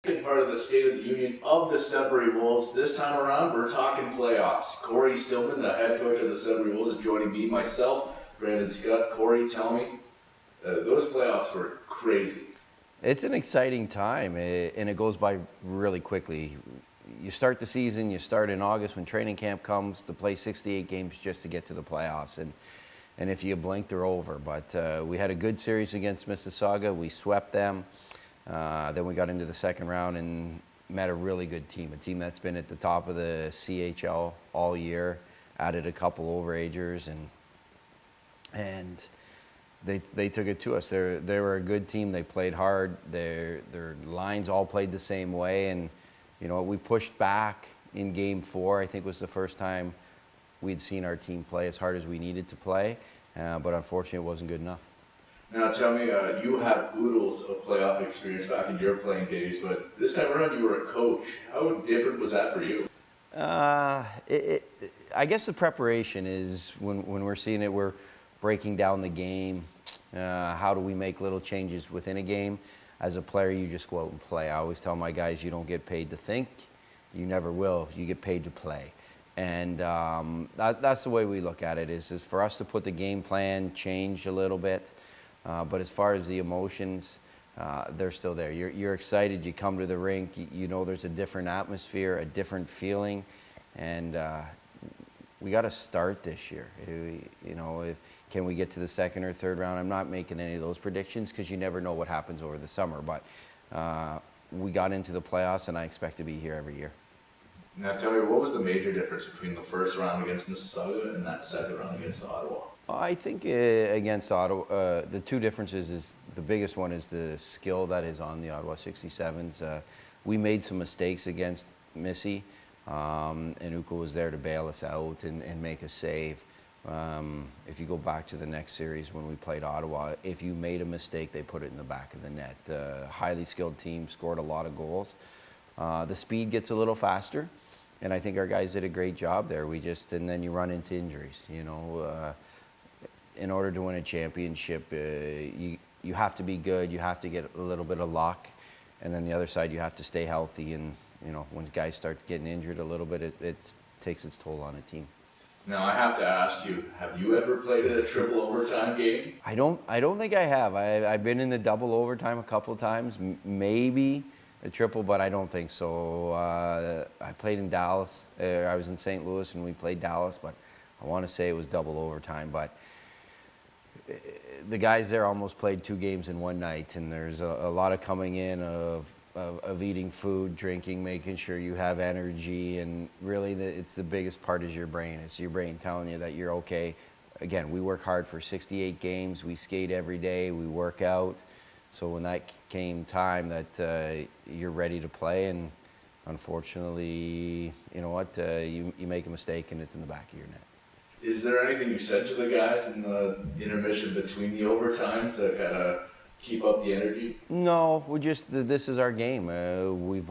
Good part of the State of the Union of the Sudbury Wolves. This time around, we're talking playoffs. Cory Stillman, the head coach of the Sudbury Wolves, is joining me, myself, Brandon Scott. Cory, tell me, those playoffs were crazy. It's an exciting time, and it goes by really quickly. You start the season, you start in August when training camp comes to play 68 games just to get to the playoffs. And if you blink, they're over. But we had a good series against Mississauga. We swept them. Then we got into the second round and met a really good team, a team that's been at the top of the CHL all year, added a couple overagers, and they took it to us. They were a good team. They played hard. Their lines all played the same way, and you know, we pushed back in Game 4. I think was the first time we'd seen our team play as hard as we needed to play, but unfortunately it wasn't good enough. Now tell me, you have oodles of playoff experience back in your playing days, but this time around you were a coach. How different was that for you? I guess the preparation is when we're seeing it, we're breaking down the game. How do we make little changes within a game? As a player, you just go out and play. I always tell my guys, you don't get paid to think. You never will. You get paid to play. And that's the way we look at it, is for us to put the game plan, change a little bit. But as far as the emotions, they're still there. You're excited. You come to the rink. You know there's a different atmosphere, a different feeling. And we got to start this year. You know, can we get to the second or third round? I'm not making any of those predictions because you never know what happens over the summer. But we got into the playoffs, and I expect to be here every year. Now tell me, what was the major difference between the first round against Mississauga and that second round against Ottawa? I think against Ottawa, the two differences is the biggest one is the skill that is on the Ottawa 67s. We made some mistakes against Missy, and Uko was there to bail us out and make a save. If you go back to the next series when we played Ottawa, if you made a mistake, they put it in the back of the net. Highly skilled team, scored a lot of goals. The speed gets a little faster, and I think our guys did a great job there. And then you run into injuries, you know. In order to win a championship, you have to be good. You have to get a little bit of luck, and then the other side, you have to stay healthy. And you know, when guys start getting injured a little bit, it takes its toll on a team. Now I have to ask you: have you ever played in a triple overtime game? I don't think I have. I've been in the double overtime a couple of times, maybe a triple, but I don't think so. I played in Dallas. I was in St. Louis, and we played Dallas, but I want to say it was double overtime, but the guys there almost played 2 games in one night, and there's a lot of coming in of eating food, drinking, making sure you have energy, and really it's the biggest part is your brain. It's your brain telling you that you're okay. Again, we work hard for 68 games. We skate every day. We work out. So when that came time that you're ready to play, and unfortunately, you know what, you make a mistake and it's in the back of your net. Is there anything you said to the guys in the intermission between the overtimes that kind of keep up the energy? No, this is our game. We've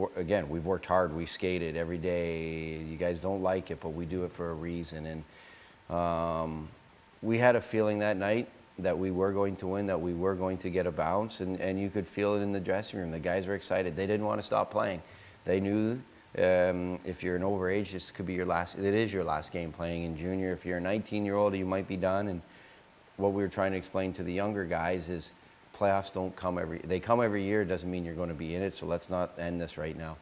worked hard. We skated every day. You guys don't like it, but we do it for a reason. And we had a feeling that night that we were going to win, that we were going to get a bounce, and you could feel it in the dressing room. The guys were excited. They didn't want to stop playing. They knew if you're an overage, this could be your last. It is your last game playing in junior. If you're a 19-year-old, you might be done. And what we were trying to explain to the younger guys is playoffs don't come they come every year. It doesn't mean you're going to be in it. So let's not end this right now.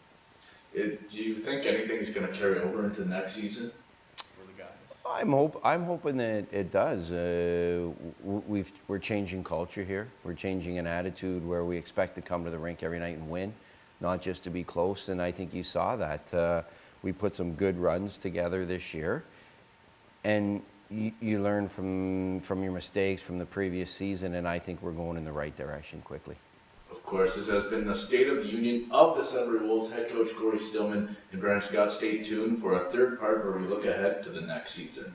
Do you think anything's going to carry over into next season for the guys? I'm hoping that it does. We're changing culture here. We're changing an attitude where we expect to come to the rink every night and win, not just to be close. And I think you saw that. We put some good runs together this year, and you learn from your mistakes from the previous season, and I think we're going in the right direction quickly. Of course, this has been the State of the Union of the Sudbury Wolves. Head coach Cory Stillman and Brandon Scott. Stay tuned for a third part where we look ahead to the next season.